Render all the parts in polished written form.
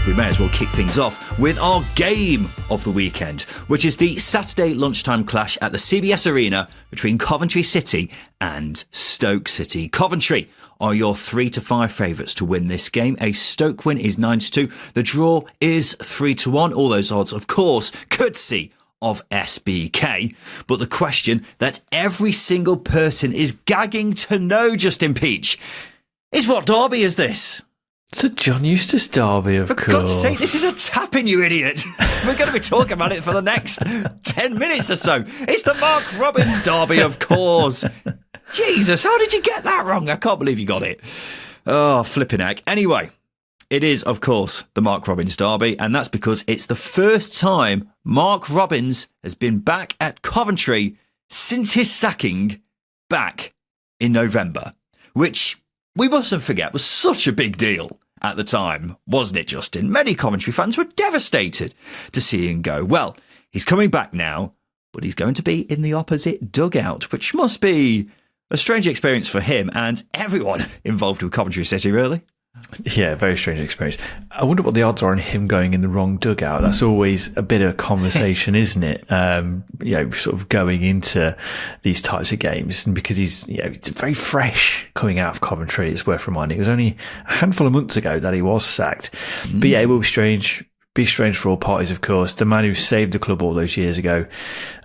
we may as well kick things off with our game of the weekend, which is the Saturday lunchtime clash at the CBS Arena between Coventry City and Stoke City. Coventry are your 3-5 favourites to win this game. A Stoke win is 9-2. The draw is 3-1. All those odds, of course, courtesy of SBK. But the question that every single person is gagging to know, Justin Peach, is what derby is this? It's a John Eustace derby, of course. For God's sake, this is a tapping, you idiot. We're going to be talking about it for the next 10 minutes or so. It's the Mark Robins derby, of course. Jesus, how did you get that wrong? I can't believe you got it. Oh, flipping heck. Anyway, it is, of course, the Mark Robins derby, and that's because it's the first time Mark Robins has been back at Coventry since his sacking back in November, which we mustn't forget was such a big deal at the time, wasn't it, Justin? Many Coventry fans were devastated to see him go. Well, he's coming back now, but he's going to be in the opposite dugout, which must be a strange experience for him and everyone involved with Coventry City, really. Yeah, very strange experience. I wonder what the odds are on him going in the wrong dugout. That's always a bit of a conversation, isn't it? Sort of going into these types of games, and because he's very fresh coming out of Coventry, it's worth reminding. It was only a handful of months ago that he was sacked. But yeah, it will be strange. Be strange for all parties, of course. The man who saved the club all those years ago,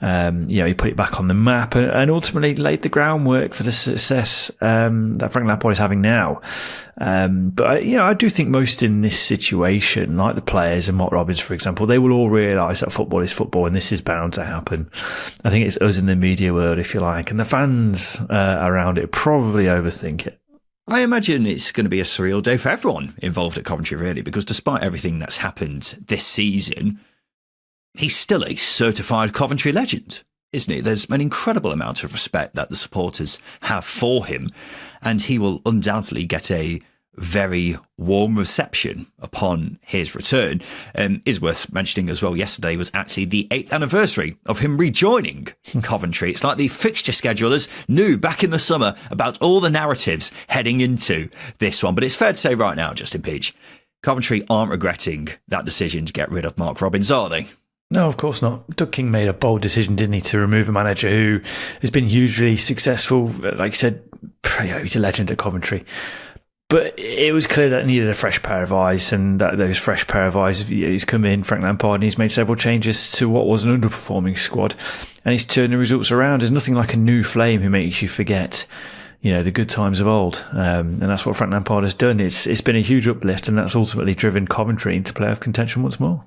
he put it back on the map and ultimately laid the groundwork for the success that Frank Lampard is having now. But I do think most in this situation, like the players and Mark Robins, for example, they will all realise that football is football and this is bound to happen. I think it's us in the media world, if you like, and the fans around it probably overthink it. I imagine it's going to be a surreal day for everyone involved at Coventry, really, because despite everything that's happened this season, he's still a certified Coventry legend, isn't he? There's an incredible amount of respect that the supporters have for him, and he will undoubtedly get a very warm reception upon his return. Is worth mentioning as well, yesterday was actually the 8th anniversary of him rejoining Coventry. It's like the fixture schedulers knew back in the summer about all the narratives heading into this one. But it's fair to say right now, Justin Peach, Coventry aren't regretting that decision to get rid of Mark Robins, are they? No, of course not. Doug King made a bold decision, didn't he, to remove a manager who has been hugely successful. Like you said, he's a legend at Coventry. But it was clear that he needed a fresh pair of eyes, and that those fresh pair of eyes, he's come in, Frank Lampard, and he's made several changes to what was an underperforming squad, and he's turned the results around. There's nothing like a new flame who makes you forget, the good times of old, and that's what Frank Lampard has done. It's been a huge uplift, and that's ultimately driven Coventry into playoff contention once more.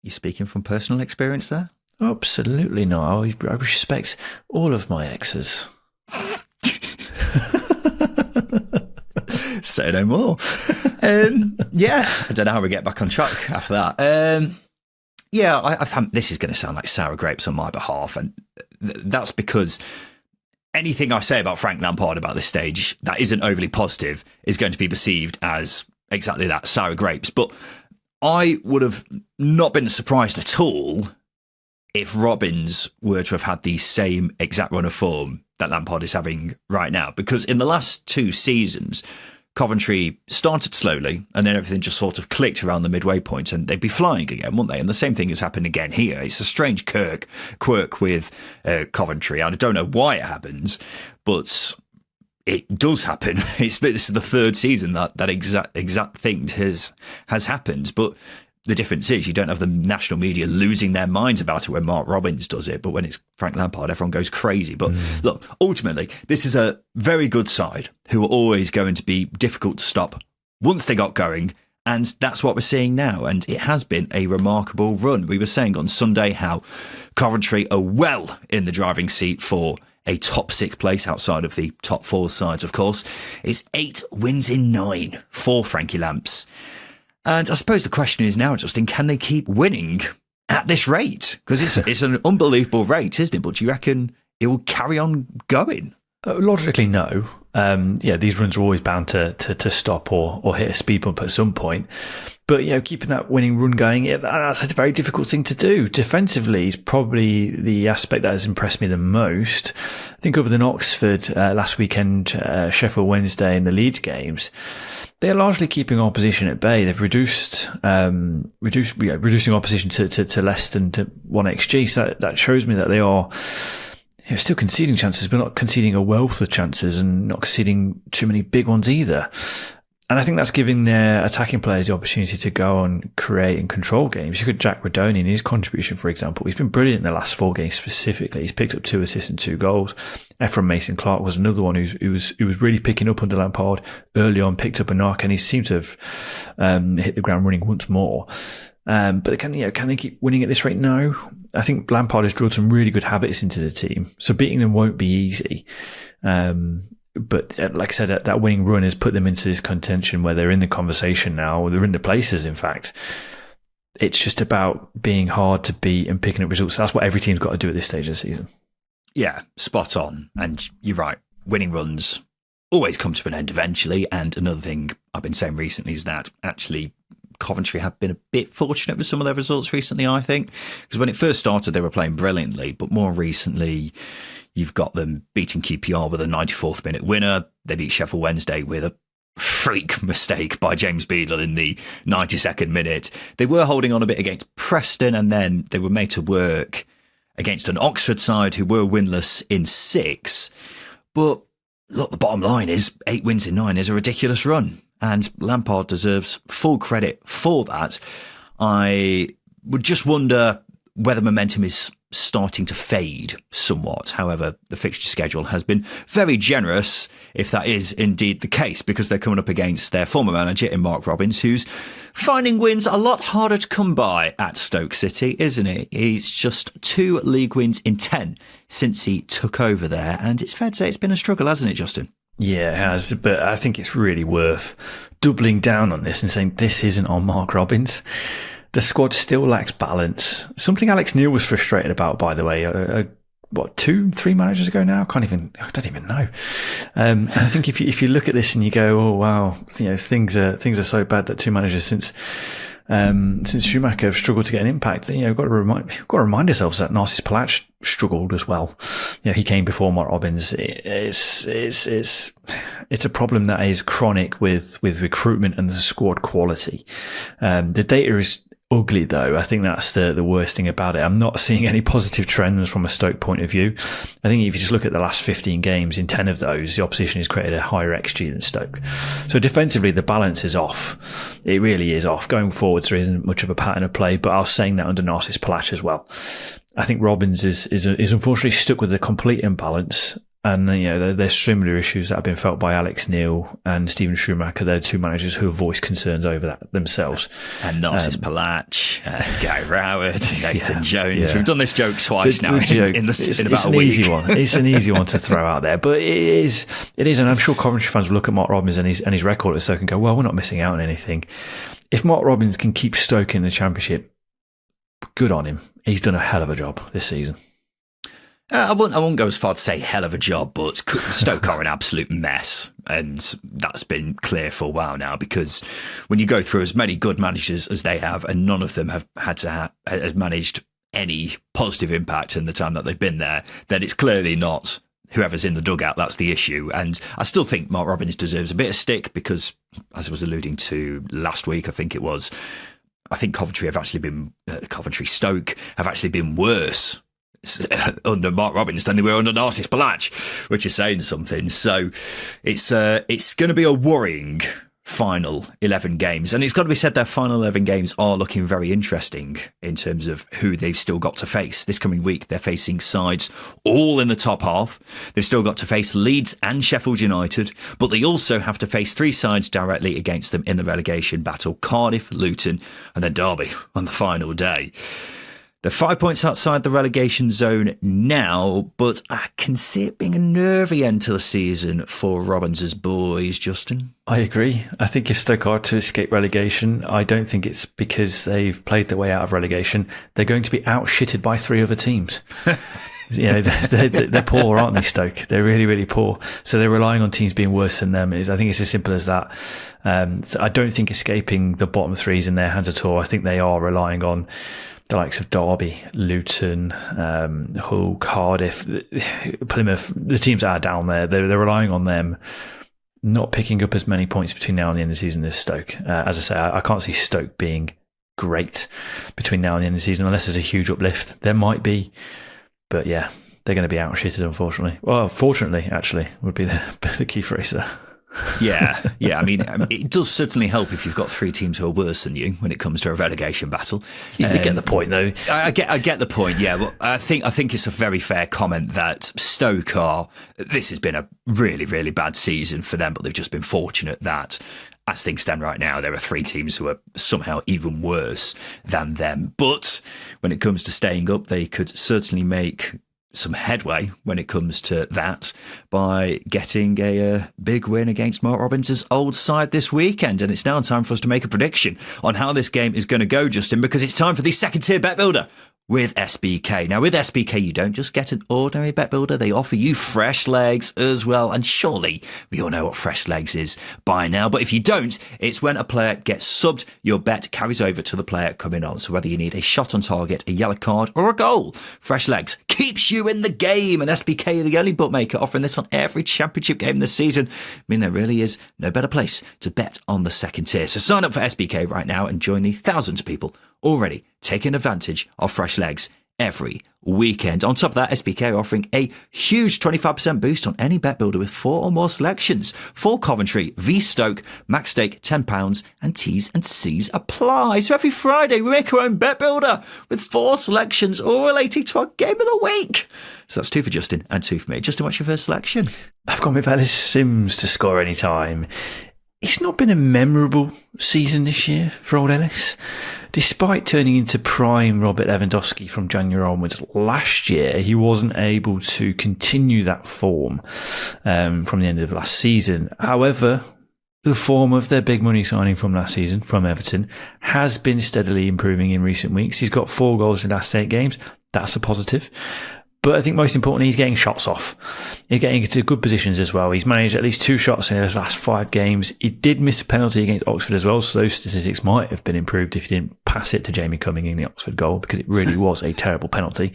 You speaking from personal experience there? Absolutely not. I respect all of my exes. Say no more. I don't know how we get back on track after that. I think this is going to sound like sour grapes on my behalf, and that's because anything I say about Frank Lampard about this stage that isn't overly positive is going to be perceived as exactly that, sour grapes. But I would have not been surprised at all if Robins were to have had the same exact run of form that Lampard is having right now, because in the last 2 seasons, Coventry started slowly and then everything just sort of clicked around the midway point and they'd be flying again, wouldn't they? And the same thing has happened again here. It's a strange quirk with Coventry. And I don't know why it happens, but it does happen. This is the 3rd season that exact thing has happened. But the difference is you don't have the national media losing their minds about it when Mark Robins does it, but when it's Frank Lampard, everyone goes crazy. But look, ultimately, this is a very good side who are always going to be difficult to stop once they got going, and that's what we're seeing now, and it has been a remarkable run. We were saying on Sunday how Coventry are well in the driving seat for a top 6 place outside of the top 4 sides, of course. It's 8 wins in 9 for Frankie Lamps. And I suppose the question is now, Justin, can they keep winning at this rate? Because it's an unbelievable rate, isn't it? But do you reckon it will carry on going? Logically, no. These runs are always bound to stop or hit a speed bump at some point. But, keeping that winning run going, that's a very difficult thing to do. Defensively is probably the aspect that has impressed me the most. I think other than Oxford last weekend, Sheffield Wednesday and the Leeds games, they're largely keeping opposition at bay. They've reducing opposition to less than to 1xG. So that shows me that they are still conceding chances, but not conceding a wealth of chances and not conceding too many big ones either. And I think that's giving their attacking players the opportunity to go and create and control games. You could Jack Radoni in his contribution, for example. He's been brilliant in the last 4 games specifically. He's picked up 2 assists and 2 goals. Ephraim Mason-Clark was another one who was really picking up under Lampard early on, picked up a knock, and he seemed to have hit the ground running once more. But can they keep winning at this rate? No. I think Lampard has drilled some really good habits into the team, so beating them won't be easy. But like I said, that winning run has put them into this contention where they're in the conversation now, or they're in the places, in fact. It's just about being hard to beat and picking up results. That's what every team's got to do at this stage of the season. Yeah, spot on. And you're right. Winning runs always come to an end eventually. And another thing I've been saying recently is that actually Coventry have been a bit fortunate with some of their results recently, I think. Because when it first started, they were playing brilliantly. But more recently, you've got them beating QPR with a 94th minute winner. They beat Sheffield Wednesday with a freak mistake by James Beadle in the 92nd minute. They were holding on a bit against Preston, and then they were made to work against an Oxford side who were winless in 6. But look, the bottom line is 8 wins in 9 is a ridiculous run. And Lampard deserves full credit for that. I would just wonder whether momentum is starting to fade somewhat. However, the fixture schedule has been very generous, if that is indeed the case, because they're coming up against their former manager in Mark Robins, who's finding wins a lot harder to come by at Stoke City, isn't it? He's just 2 league wins in 10 since he took over there, and it's fair to say it's been a struggle, hasn't it, Justin? Yeah, it has, but I think it's really worth doubling down on this and saying this isn't on Mark Robins. The squad still lacks balance. Something Alex Neil was frustrated about, by the way. 2-3 managers ago now? I don't even know. I think if you look at this and you go, oh wow, things are so bad that 2 managers since Schumacher have struggled to get an impact, you've got to remind ourselves that Narcis Palach struggled as well. He came before Mark Robins. It's a problem that is chronic with recruitment and the squad quality. The data is ugly, though. I think that's the worst thing about it. I'm not seeing any positive trends from a Stoke point of view. I think if you just look at the last 15 games, in 10 of those, the opposition has created a higher XG than Stoke. So defensively, the balance is off. It really is off. Going forwards, there isn't much of a pattern of play, but I was saying that under Narcis Palach as well. I think Robins is unfortunately stuck with a complete imbalance. And there's similar issues that have been felt by Alex Neil and Stephen Schumacher. They're 2 managers who have voiced concerns over that themselves. And Narcis Palach, Gary Rowett, Nathan Jones. Yeah. We've done this joke twice now in about a week. Easy one. It's an easy one to throw out there, but it is, and I'm sure Coventry fans will look at Mark Robins and his record at Stoke and go, well, we're not missing out on anything. If Mark Robins can keep Stoke in the Championship, good on him. He's done a hell of a job this season. I won't go as far to say hell of a job, but Stoke are an absolute mess. And that's been clear for a while now, because when you go through as many good managers as they have, and none of them have has managed any positive impact in the time that they've been there, then it's clearly not whoever's in the dugout that's the issue. And I still think Mark Robins deserves a bit of stick because, as I was alluding to last week, I think Stoke have actually been worse under Mark Robins than they were under Narcis Palach, which is saying something. So it's going to be a worrying final 11 games. And it's got to be said their final 11 games are looking very interesting in terms of who they've still got to face. This coming week, they're facing sides all in the top half. They've still got to face Leeds and Sheffield United, but they also have to face 3 sides directly against them in the relegation battle: Cardiff, Luton, and then Derby on the final day. They're 5 points outside the relegation zone now, but I can see it being a nervy end to the season for Robbins's boys, Justin. I agree. I think if Stoke are to escape relegation, I don't think it's because they've played their way out of relegation. They're going to be outshitted by 3 other teams. They're poor, aren't they, Stoke? They're really, really poor. So they're relying on teams being worse than them. I think it's as simple as that. So I don't think escaping the bottom 3 is in their hands at all. I think they are relying on the likes of Derby, Luton, Hull, Cardiff, Plymouth, the teams that are down there. They're relying on them not picking up as many points between now and the end of the season as Stoke. As I say, I can't see Stoke being great between now and the end of the season unless there's a huge uplift. There might be, but yeah, they're going to be outshitted, unfortunately. Well, fortunately, actually, would be the key phrase there. Yeah. I mean, it does certainly help if you've got 3 teams who are worse than you when it comes to a relegation battle. You get the point, though. I get the point. Yeah, well, I think it's a very fair comment that Stoke are. This has been a really, really bad season for them, but they've just been fortunate that, as things stand right now, there are 3 teams who are somehow even worse than them. But when it comes to staying up, they could certainly make some headway when it comes to that by getting a big win against Mark Robbins' old side this weekend. And it's now time for us to make a prediction on how this game is going to go, Justin, because it's time for the second tier bet builder with SBK. Now, with SBK, you don't just get an ordinary bet builder. They offer you fresh legs as well. And surely we all know what fresh legs is by now. But if you don't, it's when a player gets subbed, your bet carries over to the player coming on. So whether you need a shot on target, a yellow card or a goal, fresh legs keeps you in the game. And SBK are the only bookmaker offering this on every championship game this season. I mean, there really is no better place to bet on the second tier. So sign up for SBK right now and join the thousands of people already taking advantage of fresh legs every weekend. On top of that, SBK are offering a huge 25% boost on any bet builder with 4 or more selections. For Coventry v Stoke, max stake £10 and T's and C's apply. So every Friday we make our own bet builder with 4 selections all relating to our game of the week. So that's 2 for Justin and 2 for me. Justin, what's your first selection? I've gone with Ellis Sims to score any time. It's not been a memorable season this year for old Ellis. Despite turning into prime Robert Lewandowski from January onwards last year, he wasn't able to continue that form from the end of last season. However, the form of their big money signing from last season, from Everton, has been steadily improving in recent weeks. He's got 4 goals in the last 8 games. That's a positive. But I think most importantly, he's getting shots off. He's getting into good positions as well. He's managed at least 2 shots in his last 5 games. He did miss a penalty against Oxford as well, so those statistics might have been improved if he didn't pass it to Jamie Cumming in the Oxford goal, because it really was a terrible penalty.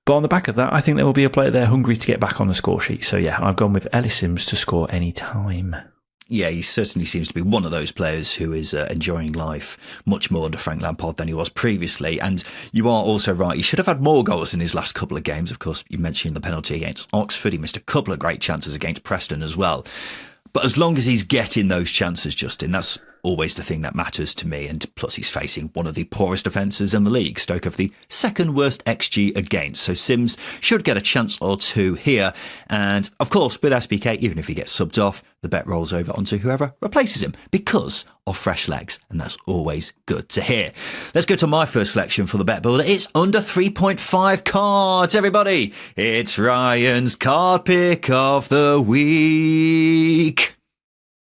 But on the back of that, I think there will be a player there hungry to get back on the score sheet. So yeah, I've gone with Ellis Sims to score any time. Yeah, he certainly seems to be one of those players who is enjoying life much more under Frank Lampard than he was previously. And you are also right, he should have had more goals in his last couple of games. Of course, you mentioned the penalty against Oxford. He missed a couple of great chances against Preston as well. But as long as he's getting those chances, Justin, that's always the thing that matters to me. And plus, he's facing one of the poorest defences in the league. Stoke have the second worst XG against. So Sims should get a chance or 2 here. And of course, with SBK, even if he gets subbed off, the bet rolls over onto whoever replaces him because of fresh legs. And that's always good to hear. Let's go to my first selection for the bet builder. It's under 3.5 cards, everybody. It's Ryan's card pick of the week.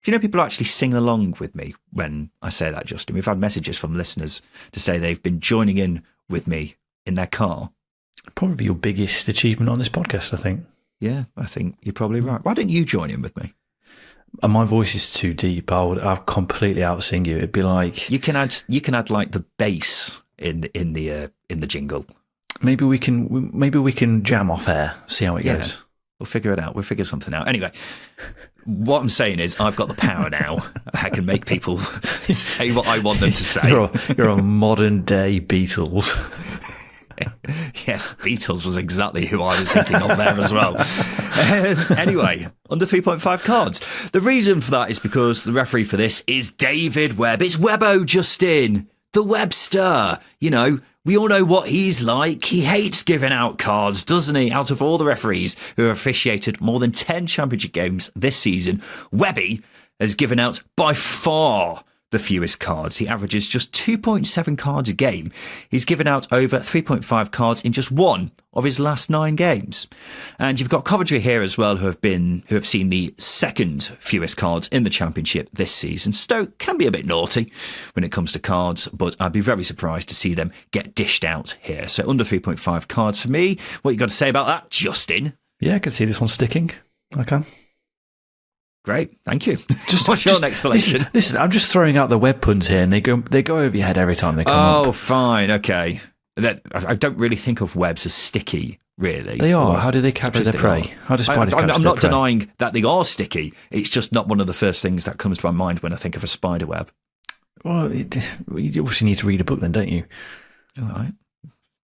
Do you know people are actually singing along with me when I say that, Justin? We've had messages from listeners to say they've been joining in with me in their car. Probably your biggest achievement on this podcast, I think. Yeah, I think you're probably right. Why don't you join in with me? And my voice is too deep. I'll completely outsing you. It'd be like you can add like the bass in the jingle. Maybe we can jam off air. See how it goes. We'll figure it out. We'll figure something out. Anyway, what I'm saying is I've got the power now. I can make people say what I want them to say. You're a modern day Beatles. Yes, Beatles was exactly who I was thinking of there as well. Anyway, under 3.5 cards. The reason for that is because the referee for this is David Webb. It's Webbo, Justin. The Webster. You know, we all know what he's like. He hates giving out cards, doesn't he? Out of all the referees who have officiated more than 10 championship games this season, Webby has given out by far the fewest cards. He averages just 2.7 cards a game. He's given out over 3.5 cards in just one of his last 9 games. And you've got Coventry here as well, who have seen the second fewest cards in the Championship this season. Stoke can be a bit naughty when it comes to cards, but I'd be very surprised to see them get dished out here. So under 3.5 cards for me. What you got to say about that, Justin? Yeah, I can see this one sticking. I can. Great, thank you. What's your next selection? Listen, I'm just throwing out the web puns here, and they go over your head every time they come up. Oh, fine, okay. I don't really think of webs as sticky, really. They are. How do they capture their prey? How do spiders capture their prey? I'm not denying that they are sticky. It's just not one of the first things that comes to my mind when I think of a spider web. Well, you obviously need to read a book then, don't you? All right.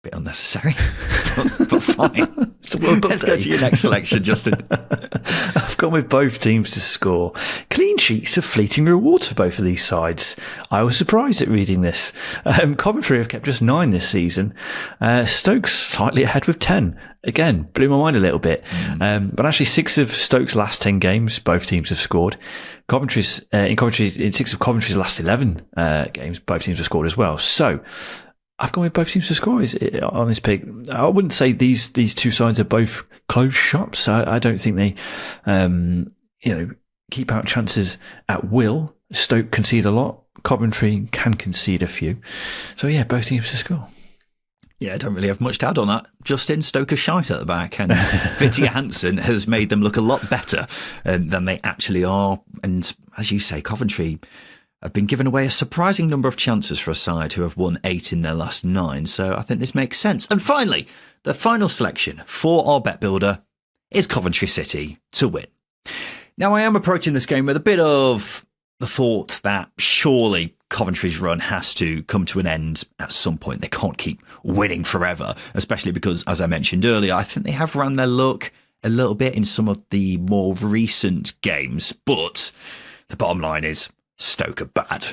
Bit unnecessary, but fine. Let's go to your next selection, Justin. I've gone with both teams to score. Clean sheets are fleeting rewards for both of these sides. I was surprised at reading this. Coventry have kept just 9 this season. Stoke's slightly ahead with 10. Again, blew my mind a little bit. But actually 6 of Stoke's last 10 games, both teams have scored. In 6 of Coventry's last 11 games, both teams have scored as well. So I've gone with both teams to score on this pick. I wouldn't say these two sides are both closed shops. I don't think they, keep out chances at will. Stoke concede a lot. Coventry can concede a few. So yeah, both teams to score. Yeah, I don't really have much to add on that. Justin, Stoke are shite at the back, and Vinty Hansen has made them look a lot better than they actually are. And as you say, Coventry have been given away a surprising number of chances for a side who have won 8 in their last 9. So I think this makes sense. And finally, the final selection for our bet builder is Coventry City to win. Now, I am approaching this game with a bit of the thought that surely Coventry's run has to come to an end at some point. They can't keep winning forever, especially because, as I mentioned earlier, I think they have ran their luck a little bit in some of the more recent games. But the bottom line is, Stoke are bad.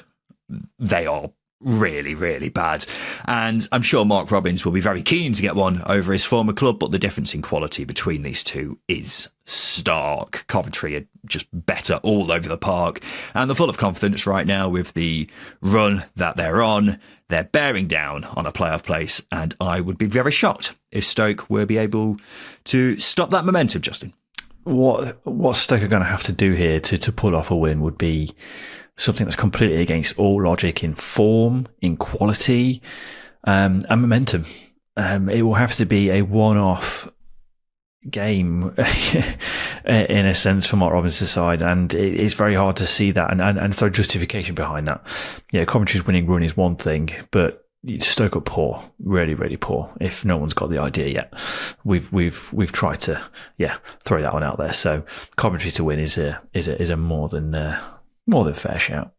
They are really, really bad. And I'm sure Mark Robins will be very keen to get one over his former club, but the difference in quality between these two is stark. Coventry are just better all over the park, and they're full of confidence right now with the run that they're on. They're bearing down on a playoff place, and I would be very shocked if Stoke were be able to stop that momentum, Justin. What Stoke are going to have to do here to pull off a win would be something that's completely against all logic in form, in quality, and momentum. It will have to be a one-off game, in a sense, for Mark Robins' side, and it's very hard to see that and throw justification behind that. Yeah, Coventry's winning run is one thing, but Stoke are poor, really, really poor. If no one's got the idea yet, we've tried to throw that one out there. So Coventry to win is a more than fair shout.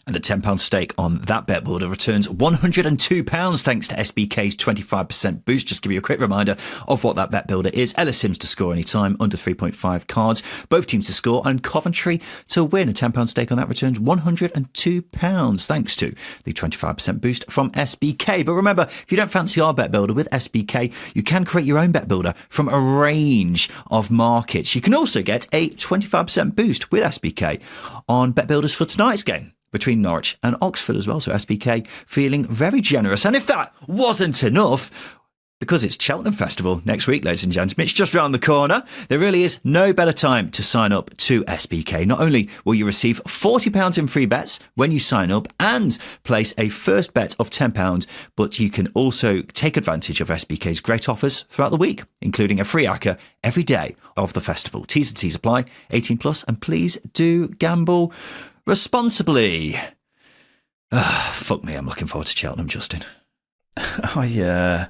And a £10 stake on that bet builder returns £102 thanks to SBK's 25% boost. Just give you a quick reminder of what that bet builder is. Ellis Sims to score any time, under 3.5 cards. Both teams to score, and Coventry to win. A £10 stake on that returns £102 thanks to the 25% boost from SBK. But remember, if you don't fancy our bet builder with SBK, you can create your own bet builder from a range of markets. You can also get a 25% boost with SBK on bet builders for tonight's game between Norwich and Oxford as well. So SBK feeling very generous. And if that wasn't enough, because it's Cheltenham Festival next week, ladies and gentlemen, it's just around the corner. There really is no better time to sign up to SBK. Not only will you receive £40 in free bets when you sign up and place a first bet of £10, but you can also take advantage of SBK's great offers throughout the week, including a free ACCA every day of the festival. T's and C's apply, 18 plus, and please do gamble responsibly. Fuck me, I'm looking forward to Cheltenham, Justin. I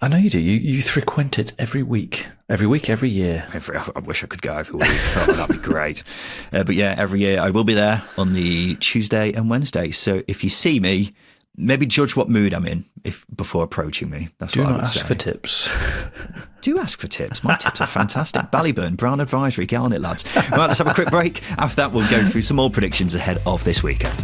know you do. You frequent it every week, every year. I wish I could go every week. That'd be great. But yeah, every year I will be there on the Tuesday and Wednesday. So if you see me, maybe judge what mood I'm in before approaching me. That's what I would say. Do not ask for tips. Do ask for tips. My tips are fantastic. Ballyburn, Brown Advisory. Get on it, lads. Right, let's have a quick break. After that, we'll go through some more predictions ahead of this weekend.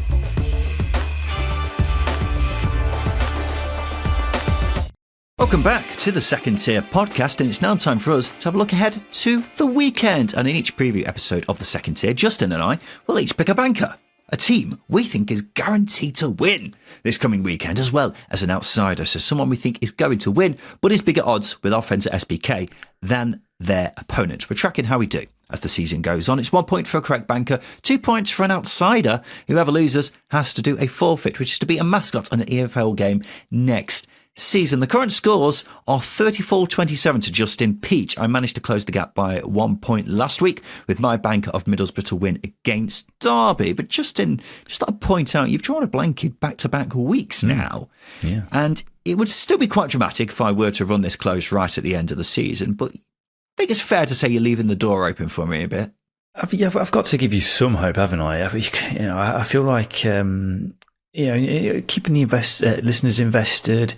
Welcome back to the Second Tier podcast, and it's now time for us to have a look ahead to the weekend. And in each preview episode of the Second Tier, Justin and I will each pick a banker a team we think is guaranteed to win this coming weekend, as well as an outsider. So someone we think is going to win, but is bigger odds with our friends at SBK than their opponents. We're tracking how we do as the season goes on. It's 1 point for a correct banker, 2 points for an outsider. Whoever loses has to do a forfeit, which is to beat a mascot on an EFL game next season. The current scores are 34-27 to Justin Peach. I managed to close the gap by 1 point last week with my banker of Middlesbrough to win against Derby. But Justin, just thought I'd point out, you've drawn a blank in back-to-back weeks now. Yeah. And it would still be quite dramatic if I were to run this close right at the end of the season. But I think it's fair to say you're leaving the door open for me a bit. I've got to give you some hope, haven't I? I feel like keeping the listeners invested.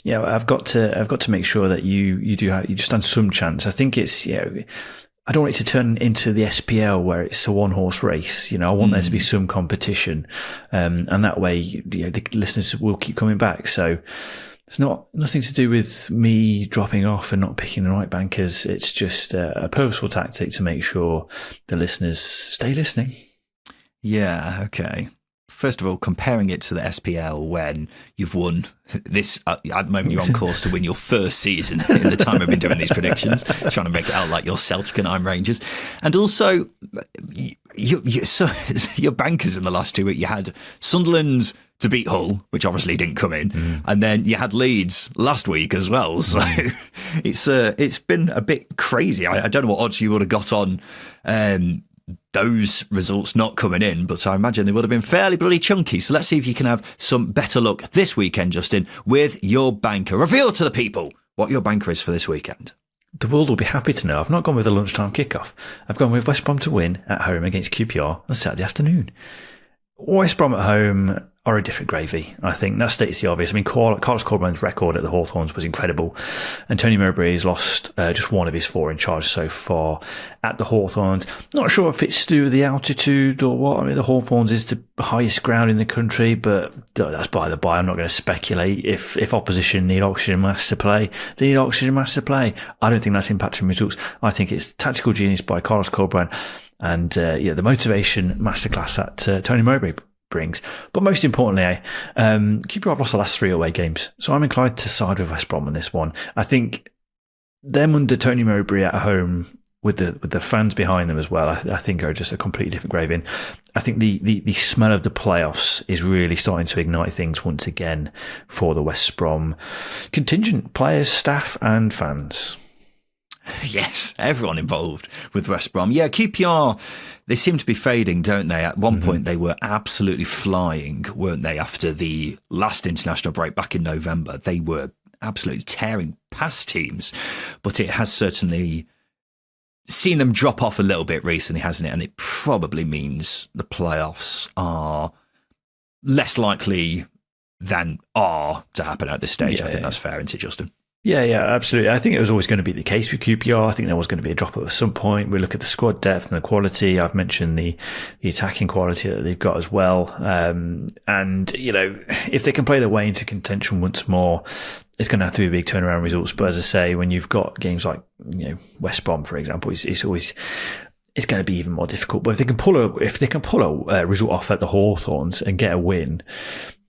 I've got to make sure that you stand some chance. I think it's I don't want it to turn into the SPL where it's a one horse race. I want there to be some competition, and that way the listeners will keep coming back. So it's nothing to do with me dropping off and not picking the right bankers. It's just a purposeful tactic to make sure the listeners stay listening. Yeah. Okay. First of all, comparing it to the SPL when you've won this, at the moment you're on course to win your first season in the time I've been doing these predictions, trying to make it out like you're Celtic and I'm Rangers. And also, your bankers in the last 2 weeks, you had Sunderland to beat Hull, which obviously didn't come in, and then you had Leeds last week as well. So it's been a bit crazy. I don't know what odds you would have got on those results not coming in, but I imagine they would have been fairly bloody chunky. So let's see if you can have some better luck this weekend, Justin, with your banker. Reveal to the people what your banker is for this weekend. The world will be happy to know I've not gone with a lunchtime kickoff. I've gone with West Brom to win at home against QPR on Saturday afternoon. West Brom at home are a different gravy. I think that states the obvious. I mean, Carlos Corberán's record at the Hawthorns was incredible, and Tony Mowbray has lost just one of his 4 in charge so far at the Hawthorns. Not sure if it's to do with the altitude or what. I mean, the Hawthorns is the highest ground in the country, but that's by the by. I'm not going to speculate. If opposition need oxygen masks to play, they need oxygen masks to play. I don't think that's impacting results. I think it's tactical genius by Carlos Corberán and the motivation masterclass that Tony Mowbray brings. But most importantly, QPR have lost the last 3 away games, so I'm inclined to side with West Brom on this one. I think them under Tony Mowbray at home with the fans behind them as well, I think are just a completely different gravy. And I think the smell of the playoffs is really starting to ignite things once again for the West Brom contingent, players, staff and fans. Yes, everyone involved with West Brom. Yeah, QPR, they seem to be fading, don't they? At one point, they were absolutely flying, weren't they? After the last international break back in November, they were absolutely tearing past teams. But it has certainly seen them drop off a little bit recently, hasn't it? And it probably means the playoffs are less likely than are to happen at this stage. I think that's fair, isn't it, Justin? Yeah, absolutely. I think it was always going to be the case with QPR. I think there was going to be a drop at some point. We look at the squad depth and the quality. I've mentioned the attacking quality that they've got as well. And, if they can play their way into contention once more, it's going to have to be big turnaround results. But as I say, when you've got games like, West Brom, for example, it's always... it's going to be even more difficult. But if they can pull a result off at the Hawthorns and get a win,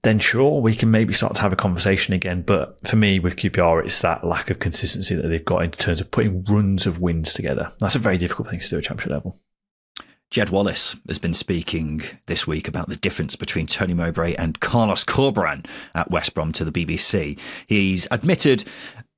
then sure, we can maybe start to have a conversation again. But for me, with QPR, it's that lack of consistency that they've got in terms of putting runs of wins together. That's a very difficult thing to do at championship level. Jed Wallace has been speaking this week about the difference between Tony Mowbray and Carlos Corberán at West Brom to the BBC. He's admitted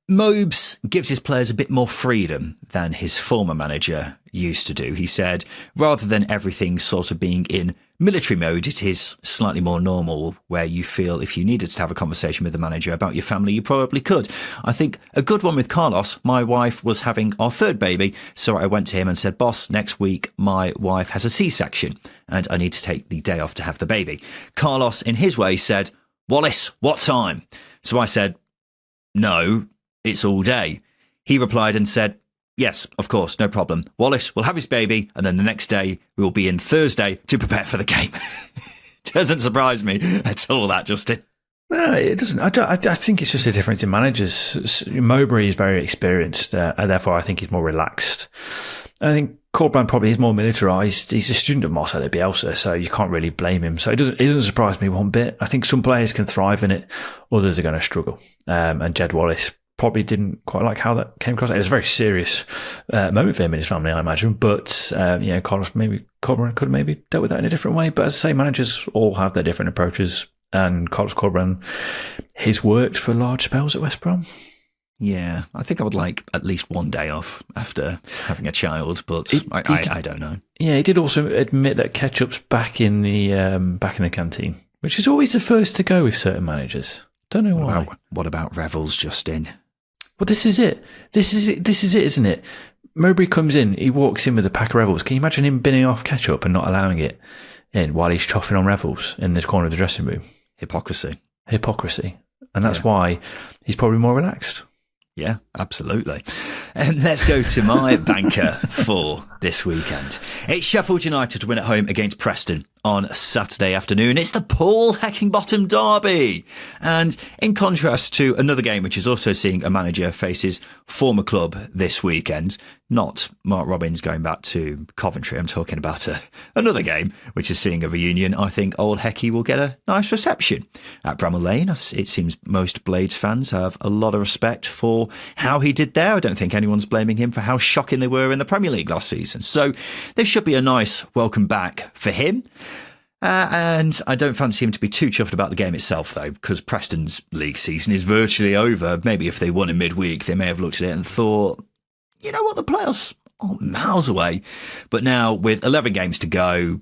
Mobes gives his players a bit more freedom than his former manager used to do. He said, rather than everything sort of being in military mode, it is slightly more normal, where you feel if you needed to have a conversation with the manager about your family, you probably could. I think a good one with Carlos, my wife was having our 3rd baby, so I went to him and said, boss, next week my wife has a C-section and I need to take the day off to have the baby. Carlos, in his way, said, Wallace, what time? So I said, no, it's all day. He replied and said, yes, of course, no problem. Wallace will have his baby, and then the next day we will be in Thursday to prepare for the game. Doesn't surprise me at all, that, Justin. No, it doesn't. I think it's just a difference in managers. Mowbray is very experienced, and therefore I think he's more relaxed. I think Corberán probably is more militarised. He's a student of Marcelo Bielsa, so you can't really blame him. So it doesn't surprise me one bit. I think some players can thrive in it, others are going to struggle. And Jed Wallace probably didn't quite like how that came across. It was a very serious moment for him and his family, I imagine. But Carlos Corberán could have maybe dealt with that in a different way. But as I say, managers all have their different approaches. And Carlos Corberán, he's worked for large spells at West Brom. Yeah, I think I would like at least one day off after having a child, but I don't know. Yeah, he did also admit that ketchup's back in the canteen, which is always the first to go with certain managers. Don't know why. What about Revels, Justin? Well, this is it. This is it, isn't it? Mowbray comes in, he walks in with a pack of Revels. Can you imagine him binning off ketchup and not allowing it in while he's choffing on Revels in the corner of the dressing room? Hypocrisy. And that's why he's probably more relaxed. Yeah, absolutely. And let's go to my banker for this weekend. It's Sheffield United to win at home against Preston on Saturday afternoon. It's the Paul Heckingbottom derby. And in contrast to another game, which is also seeing a manager face his former club this weekend, not Mark Robins going back to Coventry. I'm talking about another game, which is seeing a reunion. I think old Hecky will get a nice reception at Bramall Lane. It seems most Blades fans have a lot of respect for how he did there. I don't think anyone's blaming him for how shocking they were in the Premier League last season. So this should be a nice welcome back for him. And I don't fancy him to be too chuffed about the game itself, though, because Preston's league season is virtually over. Maybe if they won in midweek, they may have looked at it and thought, you know what, the playoffs are miles away. But now, with 11 games to go,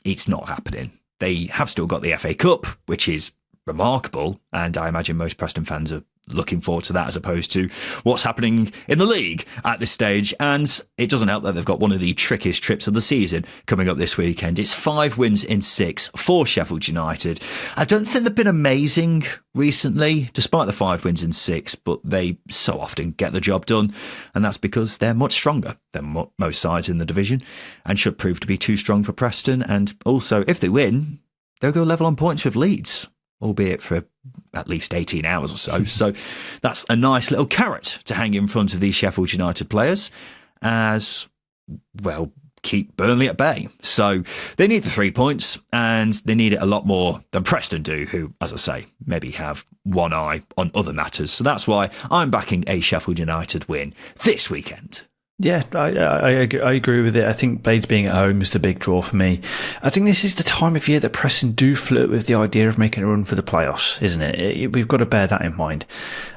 it's not happening. They have still got the FA Cup, which is remarkable, and I imagine most Preston fans are looking forward to that as opposed to what's happening in the league at this stage. And it doesn't help that they've got one of the trickiest trips of the season coming up this weekend. It's 5 wins in 6 for Sheffield United. I don't think they've been amazing recently, despite the 5 wins in 6, but they so often get the job done. And that's because they're much stronger than most sides in the division and should prove to be too strong for Preston. And also, if they win, they'll go level on points with Leeds, albeit for at least 18 hours or so. So that's a nice little carrot to hang in front of these Sheffield United players as, well, keep Burnley at bay. So they need the 3 points, and they need it a lot more than Preston do, who, as I say, maybe have one eye on other matters. So that's why I'm backing a Sheffield United win this weekend. Yeah, I agree with it. I think Blades being at home is the big draw for me. I think this is the time of year that Preston do flirt with the idea of making a run for the playoffs, isn't it? We've got to bear that in mind.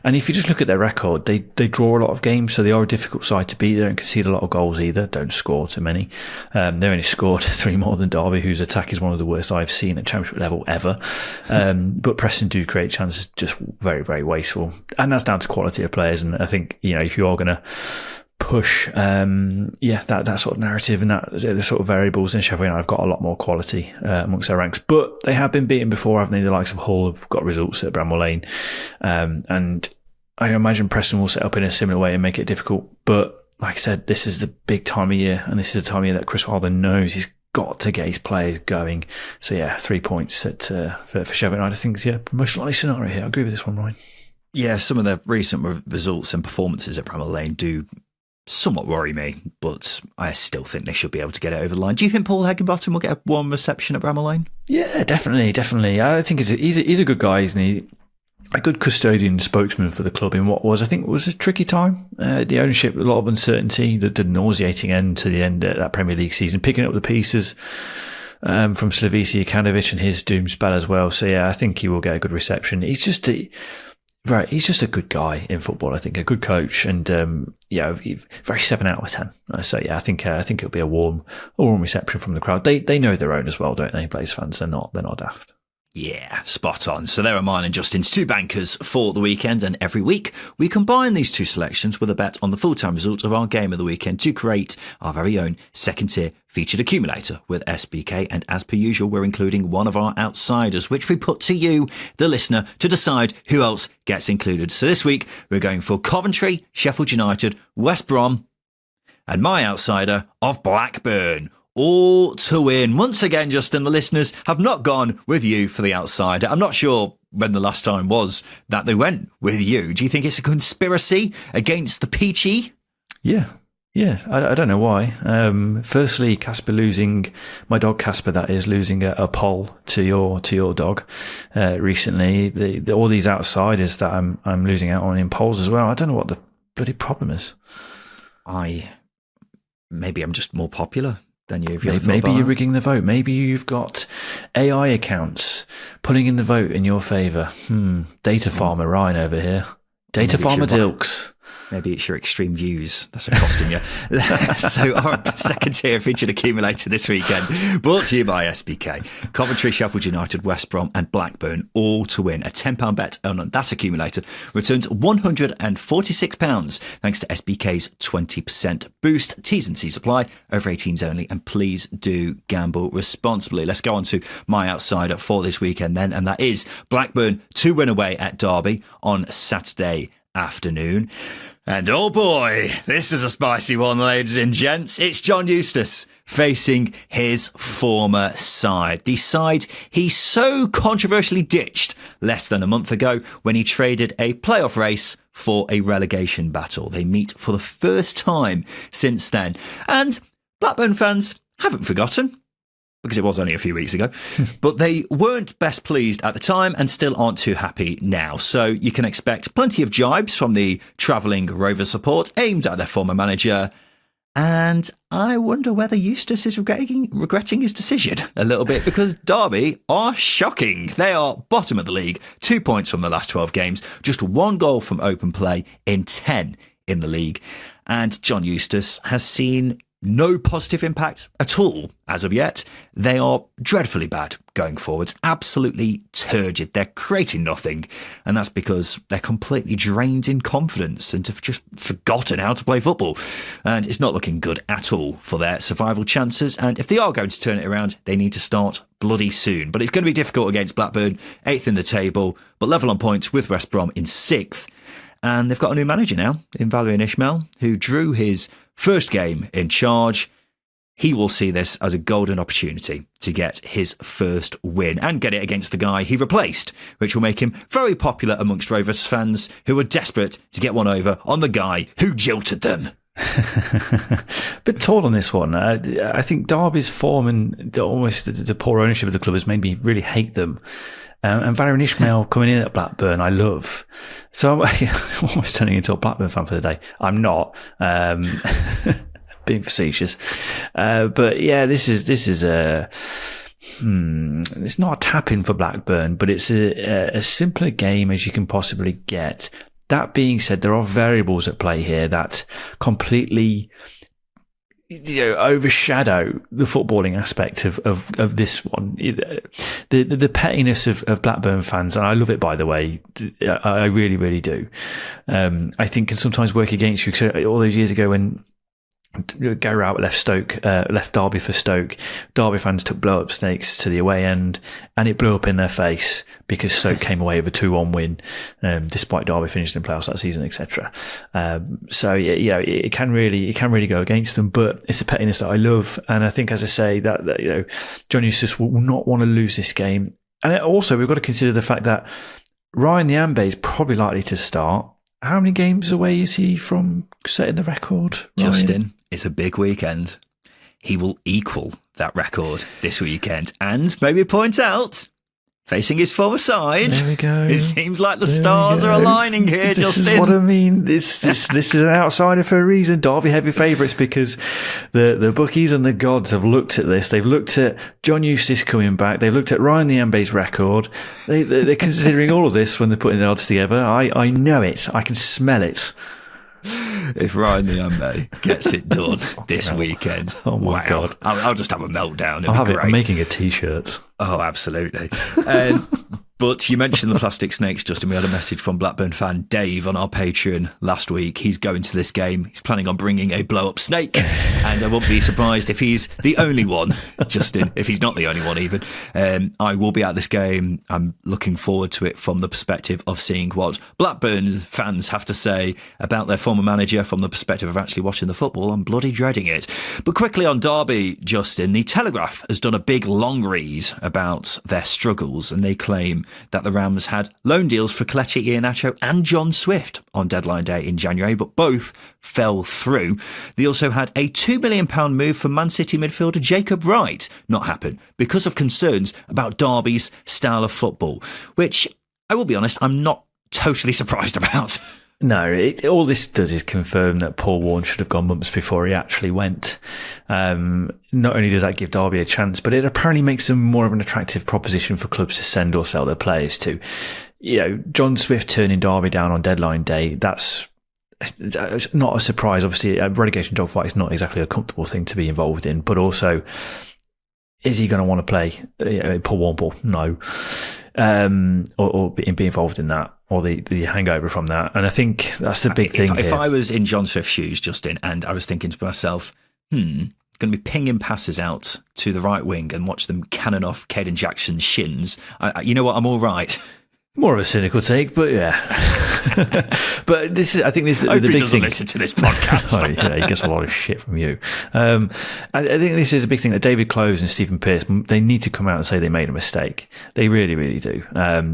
And if you just look at their record, they draw a lot of games, so they are a difficult side to beat. They don't concede a lot of goals either, don't score too many. They only scored 3 more than Derby, whose attack is one of the worst I've seen at Championship level ever. But Preston do create chances just very, very wasteful. And that's down to quality of players. And I think, if you are going to push that sort of narrative and that the sort of variables in Sheffield United have got a lot more quality amongst their ranks, but they have been beaten before, haven't they? The likes of Hull have got results at Bramall Lane, and I imagine Preston will set up in a similar way and make it difficult. But like I said, this is the big time of year, and this is the time of year that Chris Wilder knows he's got to get his players going. So 3 points for Sheffield United. I think is most likely scenario here. I agree with this one, Ryan. Yeah, some of the recent results and performances at Bramall Lane do somewhat worry me, but I still think they should be able to get it over the line. Do you think Paul Heckingbottom will get a warm reception at Bramall Lane? Yeah, definitely. I think he's a good guy, isn't he? A good custodian spokesman for the club in what was a tricky time. The ownership, a lot of uncertainty, the nauseating end to the end of that Premier League season, picking up the pieces from Slavisa Jokanovic and his doom spell as well. So I think he will get a good reception. He's just a good guy in football. I think a good coach, and very 7 out of 10. So I think it'll be a warm reception from the crowd. They know their own as well, don't they? Blades fans, they're not daft. Yeah, spot on. So there are mine and Justin's 2 bankers for the weekend, and every week we combine these 2 selections with a bet on the full-time result of our game of the weekend to create our very own second-tier featured accumulator with SBK. And as per usual, we're including one of our outsiders, which we put to you, the listener, to decide who else gets included. So this week we're going for Coventry, Sheffield United, West Brom, and my outsider of Blackburn. All to win. Once again, Justin, the listeners have not gone with you for the outsider. I'm not sure when the last time was that they went with you. Do you think it's a conspiracy against the Peachy? Yeah, Yeah, I don't know why. Firstly, Casper losing, my dog Casper, that is, losing a poll to your dog recently. All these outsiders that I'm losing out on in polls as well. I don't know what the bloody problem is. Maybe I'm just more popular than you. Maybe you're rigging the vote. Maybe you've got AI accounts pulling in the vote in your favour. Data farmer Ryan over here. Data farmer Dilks. Maybe it's your extreme views. That's costing you. So our second tier featured Accumulator this weekend, brought to you by SBK. Coventry, Sheffield United, West Brom and Blackburn, all to win. A £10 bet on that Accumulator returns £146 thanks to SBK's 20% boost. T's and C's apply, over 18s only, and please do gamble responsibly. Let's go on to my outsider for this weekend then, and that is Blackburn to win away at Derby on Saturday afternoon. And oh boy, this is a spicy one, ladies and gents. It's John Eustace facing his former side. The side he so controversially ditched less than a month ago when he traded a playoff race for a relegation battle. They meet for the first time since then. And Blackburn fans haven't forgotten, because it was only a few weeks ago, but they weren't best pleased at the time and still aren't too happy now. So you can expect plenty of jibes from the travelling Rover support aimed at their former manager. And I wonder whether Eustace is regretting his decision a little bit, because Derby are shocking. They are bottom of the league, 2 points from the last 12 games, just 1 goal from open play in 10 in the league. And John Eustace has seen no positive impact at all as of yet. They are dreadfully bad going forwards, absolutely turgid. They're creating nothing, and that's because they're completely drained in confidence and have just forgotten how to play football. And it's not looking good at all for their survival chances. And if they are going to turn it around, they need to start bloody soon. But it's going to be difficult against Blackburn, 8th in the table, but level on points with West Brom in 6th. And they've got a new manager now in Valérien Ismaël, who drew his first game in charge. He will see this as a golden opportunity to get his first win and get it against the guy he replaced, which will make him very popular amongst Rovers fans who are desperate to get one over on the guy who jilted them. Bit tall on this one. I think Derby's form and almost the poor ownership of the club has made me really hate them. And Valérien Ismaël coming in at Blackburn, I love. So I'm almost turning into a Blackburn fan for the day. I'm not, being facetious. But yeah, this is a, it's not a tap-in for Blackburn, but it's a simpler game as you can possibly get. That being said, there are variables at play here that completely, overshadow the footballing aspect of this one. The pettiness of Blackburn fans, and I love it, by the way. I really, really do. I think can sometimes work against you. Because all those years ago when Gary Rowett left Derby for Stoke, Derby fans took blow-up snakes to the away end, and it blew up in their face because Stoke came away with a 2-1 win, despite Derby finishing in playoffs that season, etc. So it can really go against them, but it's a pettiness that I love, and I think, as I say, that John Eustace will not want to lose this game, and also we've got to consider the fact that Ryan Nyambe is probably likely to start. How many games away is he from setting the record, Ryan? Justin, it's a big weekend. He will equal that record this weekend and maybe point out, facing his former side. There we go. It seems like the stars are aligning here, Justin. This is what I mean. This is an outsider for a reason. Derby heavy favourites because the bookies and the gods have looked at this. They've looked at John Eustace coming back. They've looked at Ryan Nyambe's record. They're considering all of this when they're putting the odds together. I know it. I can smell it. If Ryan Nyambe gets it done this weekend, oh my God. I'll just have a meltdown. I'm making a t-shirt. Oh, absolutely. But you mentioned the plastic snakes, Justin. We had a message from Blackburn fan Dave on our Patreon last week. He's going to this game. He's planning on bringing a blow-up snake. And I won't be surprised if he's the only one, Justin, if he's not the only one even. I will be at this game. I'm looking forward to it from the perspective of seeing what Blackburn fans have to say about their former manager from the perspective of actually watching the football. I'm bloody dreading it. But quickly on Derby, Justin, the Telegraph has done a big long read about their struggles, and they claim that the Rams had loan deals for Kelechi Iheanacho and John Swift on deadline day in January, but both fell through. They also had a £2 million move for Man City midfielder Jacob Wright not happen because of concerns about Derby's style of football, which, I will be honest, I'm not totally surprised about. No, all this does is confirm that Paul Warne should have gone months before he actually went. Not only does that give Derby a chance, but it apparently makes them more of an attractive proposition for clubs to send or sell their players to. You know, John Swift turning Derby down on deadline day, that's not a surprise. Obviously, a relegation dogfight is not exactly a comfortable thing to be involved in, but also, is he going to want to play Paul Warne ball? No. Or be involved in that, or the hangover from that. And I think that's the big thing. If I was in John Swift's shoes, Justin, and I was thinking to myself, going to be pinging passes out to the right wing and watch them cannon off Caden Jackson's shins, you know what, I'm all right. More of a cynical take, but yeah. But I think this is the big thing. Doesn't listen to this podcast. Oh, yeah, he gets a lot of shit from you. I think this is a big thing that David Close and Stephen Pearce, they need to come out and say they made a mistake. They really, really do.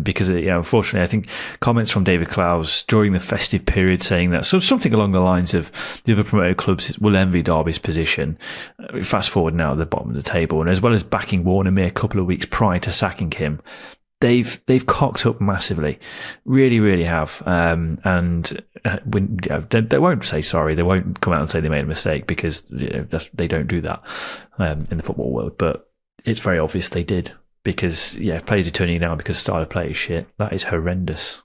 Because, unfortunately, I think comments from David Close during the festive period saying that something along the lines of the other promoted clubs will envy Derby's position. Fast forward now at the bottom of the table, and as well as backing Warne a mere couple of weeks prior to sacking him, They've cocked up massively, really, really have. And when they won't say sorry, they won't come out and say they made a mistake, because they don't do that in the football world. But it's very obvious they did, because if players are turning down because style of play is shit, that is horrendous.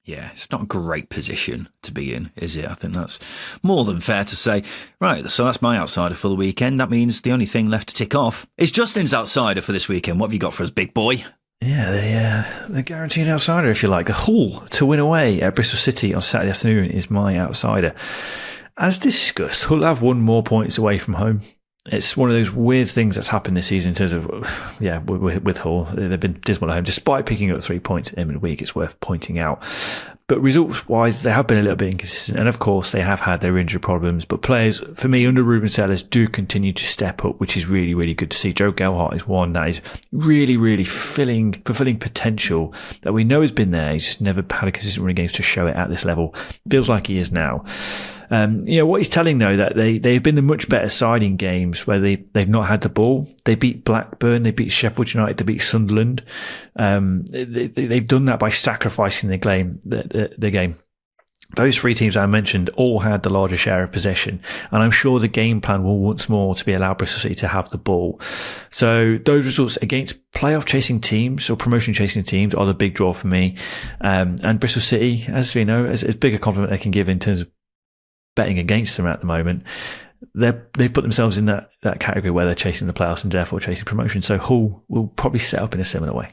Yeah, it's not a great position to be in, is it? I think that's more than fair to say. Right, so that's my outsider for the weekend. That means the only thing left to tick off is Justin's outsider for this weekend. What have you got for us, big boy? Yeah, the guaranteed outsider, if you like. Hull to win away at Bristol City on Saturday afternoon is my outsider. As discussed, Hull have won more points away from home. It's one of those weird things that's happened this season in terms of, with Hull. They've been dismal at home, despite picking up 3 points in a week, it's worth pointing out. But results-wise, they have been a little bit inconsistent. And of course, they have had their injury problems. But players, for me, under Ruben Sellers, do continue to step up, which is really, really good to see. Joe Gelhardt is one that is really, really fulfilling potential that we know has been there. He's just never had a consistent run of games to show it at this level. Feels like he is now. What he's telling, though, that they've been the much better side in games where they've not had the ball. They beat Blackburn, they beat Sheffield United, they beat Sunderland. They've done that by sacrificing the game. Those three teams I mentioned all had the larger share of possession, and I'm sure the game plan will once more to be allow Bristol City to have the ball. So those results against playoff chasing teams or promotion chasing teams are the big draw for me. And Bristol City, as we know, as big a compliment they can give in terms of betting against them at the moment, they've put themselves in that category where they're chasing the playoffs and therefore chasing promotion. So Hull will probably set up in a similar way.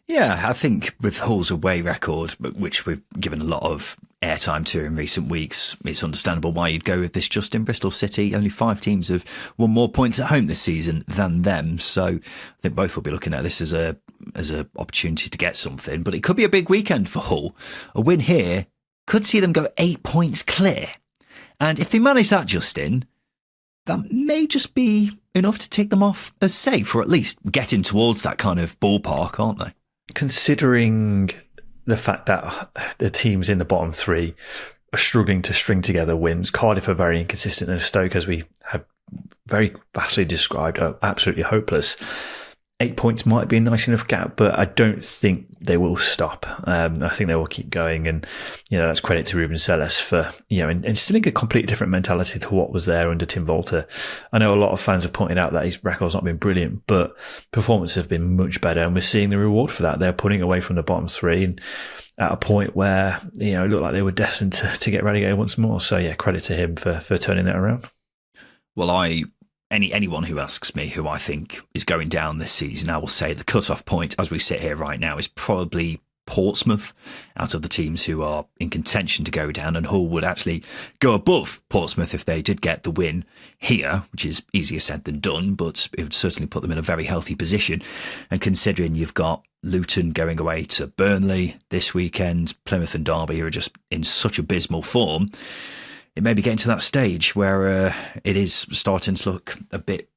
Yeah, I think with Hull's away record, which we've given a lot of airtime to in recent weeks, it's understandable why you'd go with this. Just in Bristol City, only 5 teams have won more points at home this season than them. So I think both will be looking at this as a opportunity to get something. But it could be a big weekend for Hull. A win here could see them go 8 points clear. And if they manage that, Justin, that may just be enough to tick them off as safe, or at least getting towards that kind of ballpark, aren't they? Considering the fact that the teams in the bottom 3 are struggling to string together wins, Cardiff are very inconsistent, and Stoke, as we have very vastly described, are absolutely hopeless. 8 points might be a nice enough gap, but I don't think they will stop. I think they will keep going, and that's credit to Ruben Sellers for instilling a completely different mentality to what was there under Tim Volter. I know a lot of fans have pointed out that his record's not been brilliant, but performances have been much better, and we're seeing the reward for that. They're putting away from the bottom 3, and at a point where it looked like they were destined to get relegated once more. So yeah, credit to him for turning that around. Well, anyone who asks me who I think is going down this season, I will say the cut-off point as we sit here right now is probably Portsmouth out of the teams who are in contention to go down, and Hull would actually go above Portsmouth if they did get the win here, which is easier said than done, but it would certainly put them in a very healthy position. And considering you've got Luton going away to Burnley this weekend, Plymouth and Derby are just in such abysmal form, it may be getting to that stage where it is starting to look a bit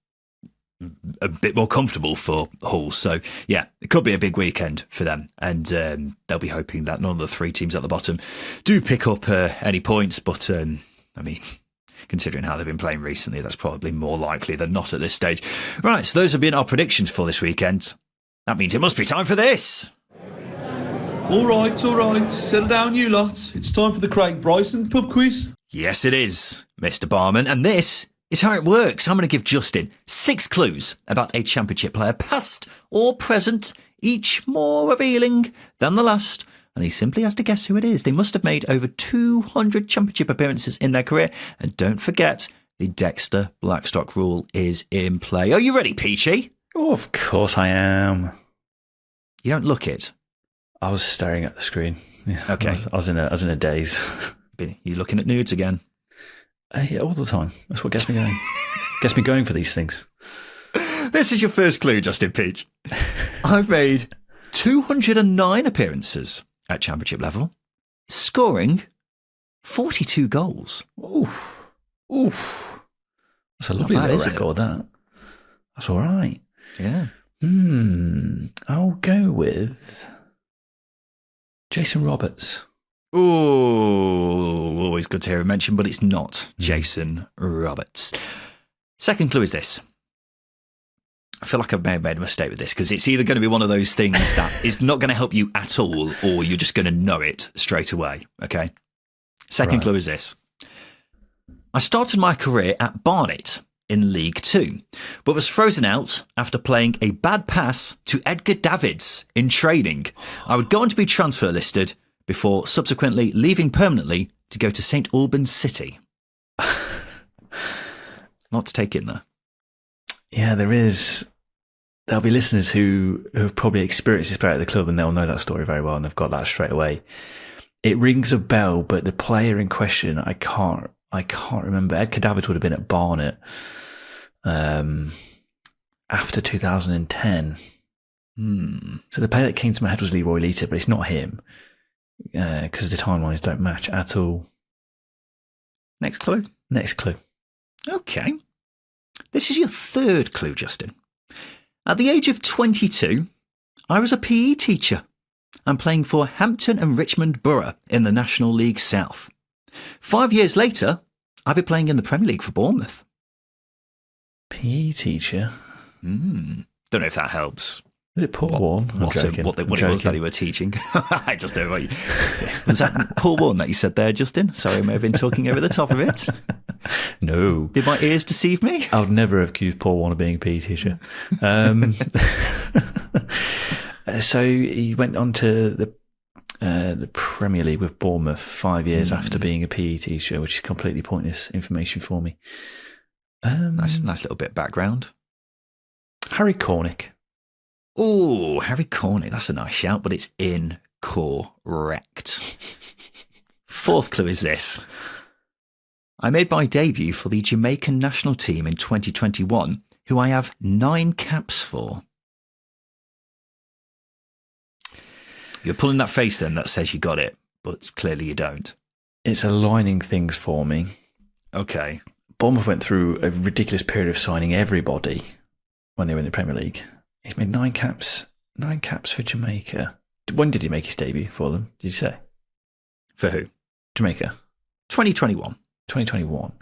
a bit more comfortable for Hull. So, yeah, it could be a big weekend for them. And they'll be hoping that none of the three teams at the bottom do pick up any points. But, I mean, considering how they've been playing recently, that's probably more likely than not at this stage. Right, so those have been our predictions for this weekend. That means it must be time for this. All right. Settle down, you lot. It's time for the Craig Bryson pub quiz. Yes, it is, Mr. Barman. And this is how it works. I'm going to give Justin 6 clues about a Championship player, past or present, each more revealing than the last. And he simply has to guess who it is. They must have made over 200 Championship appearances in their career. And don't forget, the Dexter Blackstock rule is in play. Are you ready, Peachy? Oh, of course I am. You don't look it. I was staring at the screen. Yeah, Okay. I was in a daze. You looking at nudes again? Yeah, all the time. That's what gets me going. Gets me going for these things. This is your first clue, Justin Peach. I've made 209 appearances at Championship level, scoring 42 goals. Oof. That's a lovely bad, little is it? record, that. That's all right. Yeah. I'll go with Jason Roberts. Ooh, always good to hear him mention, but it's not Jason Roberts. Second clue is this. I feel like I may have made a mistake with this because it's either going to be one of those things that is not going to help you at all or you're just going to know it straight away. Okay. Second clue is this. I started my career at Barnet in League Two, but was frozen out after playing a bad pass to Edgar Davids in training. I would go on to be transfer listed before subsequently leaving permanently to go to St Albans City. Not to take in there. Yeah, there is. There'll be listeners who have probably experienced this player at the club and they'll know that story very well and they've got that straight away. It rings a bell, but the player in question, I can't remember. Edgar Davids would have been at Barnet after 2010. So the player that came to my head was Leroy Lita, but it's not him because the timelines don't match at all. Next clue. Okay. This is your third clue, Justin. At the age of 22, I was a PE teacher. I'm playing for Hampton and Richmond Borough in the National League South. 5 years later, I'll be playing in the Premier League for Bournemouth. PE teacher? Don't know if that helps. Is it Paul Warne? What it was that you were teaching. I just don't know what you... Was that Paul Warne that you said there, Justin? Sorry, I may have been talking over the top of it. No. Did my ears deceive me? I would never have accused Paul Warne of being a PE teacher. So he went on to the Premier League with Bournemouth 5 years after being a PE teacher, which is completely pointless information for me. Nice little bit of background. Harry Cornick. Oh, Harry Cornick. That's a nice shout, but it's incorrect. Fourth clue is this. I made my debut for the Jamaican national team in 2021, who I have 9 caps for. You're pulling that face then that says you got it, but clearly you don't. It's aligning things for me. Okay. Bournemouth went through a ridiculous period of signing everybody when they were in the Premier League. He's made 9 caps for Jamaica. When did he make his debut for them, did you say? For who? Jamaica. 2021. 2021.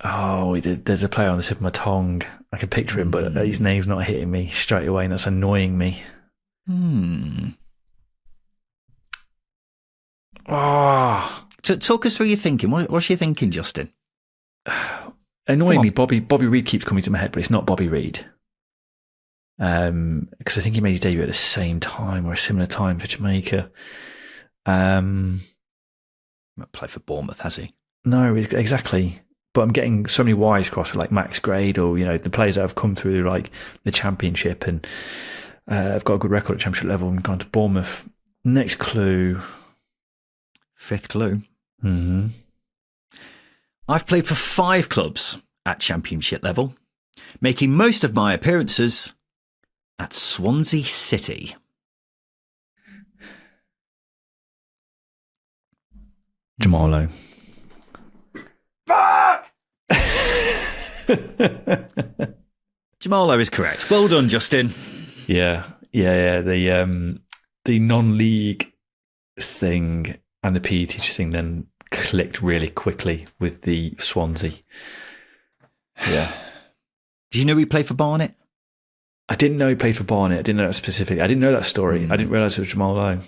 Oh, there's a player on the tip of my tongue. I can picture him, but his name's not hitting me straight away, and that's annoying me. Oh. Talk us through your thinking. What's your thinking, Justin? Annoyingly, Bobby Reid keeps coming to my head, but it's not Bobby Reid. Because I think he made his debut at the same time or a similar time for Jamaica. Played for Bournemouth, has he? No, exactly. But I'm getting so many Y's crossed with like Max Grade or, the players that have come through like the Championship and have got a good record at Championship level and gone to Bournemouth. Next clue. Fifth clue. I've played for 5 clubs at Championship level, making most of my appearances at Swansea City. Jamalo. Fuck! Jamal Lowe is correct. Well done, Justin. Yeah. The non-league thing and the PE teacher thing then clicked really quickly with the Swansea. Yeah. Did you know he played for Barnet? I didn't know he played for Barnet. I didn't know that specifically. I didn't know that story. I didn't realise it was Jamal Lowe.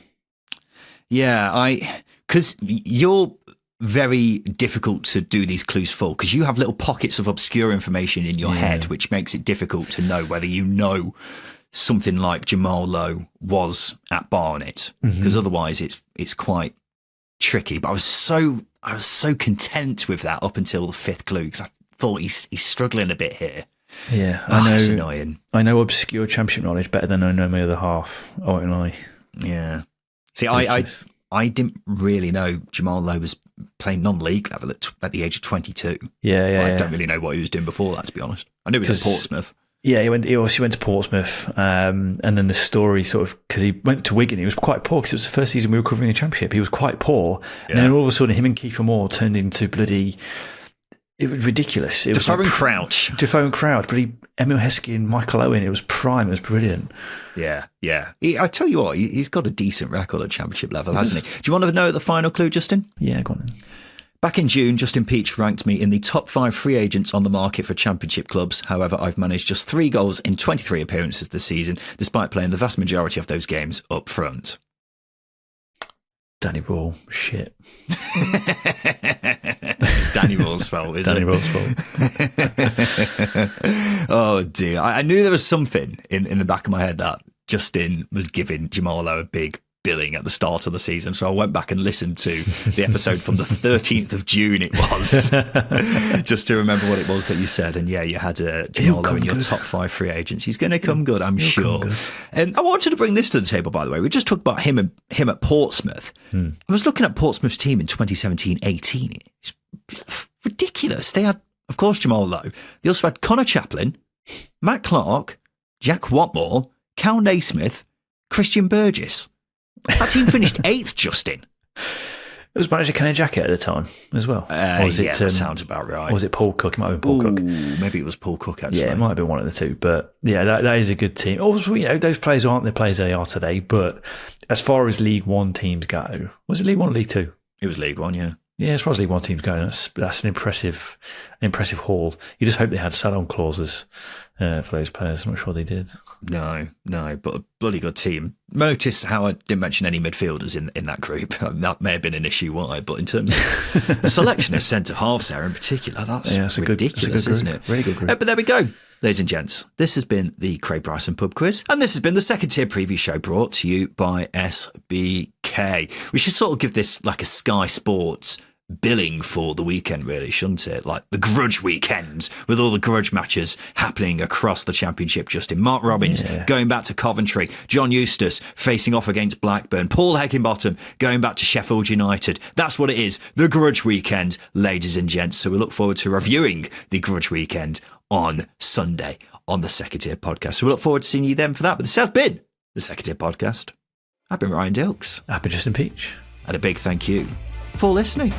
Yeah, because you're very difficult to do these clues for, because you have little pockets of obscure information in your head, which makes it difficult to know whether you know something like Jamal Lowe was at Barnet, because otherwise it's quite tricky. But I was so content with that up until the fifth clue, because I thought he's struggling a bit here. Yeah, I know. It's annoying. I know obscure championship knowledge better than I know my other half. Oh, and I. Yeah. See, I didn't really know Jamal Lowe was playing non-league level at the age of 22. Yeah. I don't really know what he was doing before that, to be honest. I knew he was at Portsmouth. Yeah, he obviously went to Portsmouth, and then the story sort of, because he went to Wigan, he was quite poor, because it was the first season we were covering the championship. He was quite poor, and then all of a sudden him and Kiefer Moore turned into bloody... It was ridiculous. It Defoe was and Crouch. Defoe and Crouch, but Emil Heskey and Michael Owen, it was prime, it was brilliant. Yeah. I tell you what, he's got a decent record at championship level, hasn't he? Do you want to know the final clue, Justin? Yeah, go on then. Back in June, Justin Peach ranked me in the top 5 free agents on the market for championship clubs. However, I've managed just 3 goals in 23 appearances this season, despite playing the vast majority of those games up front. Danny Rawl, shit. It's Danny Rawl's fault, isn't Danny it? Rawl's fault. Oh, dear. I knew there was something in the back of my head that Justin was giving Jamal Lowe a big billing at the start of the season, so I went back and listened to the episode from the 13th of June it was, just to remember what it was that you said. And yeah, you had Jamal Lowe in your top 5 free agents. He's going to come good, I'm sure. And I wanted to bring this to the table, by the way. We just talked about him at Portsmouth. I was looking at Portsmouth's team in 2017-18. It's ridiculous. They had, of course, Jamal Lowe. They also had Connor Chaplin, Matt Clark, Jack Watmore, Cal Naismith, Christian Burgess. That team finished 8th, Justin. It was manager Kenny Jackett at the time as well. Or was it, that sounds about right. Or was it Paul Cook? It might have been Paul Cook. Maybe it was Paul Cook, actually. Yeah, it might have been one of the two. But yeah, that is a good team. Also, those players aren't the players they are today. But as far as League One teams go, was it League One or League Two? It was League One, yeah. Yeah, as far as League One teams go, that's an impressive haul. You just hope they had sell-on clauses for those players. I'm not sure they did. No, but a bloody good team. Notice how I didn't mention any midfielders in that group. That may have been an issue why, but in terms of the selection of centre-halves there in particular, that's ridiculous, isn't it? Really good group. But there we go. Ladies and gents, this has been the Craig Bryson Pub Quiz, and this has been the second tier preview show brought to you by SBK. We should sort of give this like a Sky Sports billing for the weekend, really, shouldn't it? Like the grudge weekend with all the grudge matches happening across the championship. Justin, Mark Robbins going back to Coventry, John Eustace facing off against Blackburn, Paul Heckingbottom going back to Sheffield United. That's what it is, the grudge weekend, ladies and gents. So we look forward to reviewing the grudge weekend on Sunday on the Second Tier Podcast. So we look forward to seeing you then for that. But this has been the Second Tier Podcast. I've been Ryan Dilks. I've been Justin Peach. And a big thank you for listening.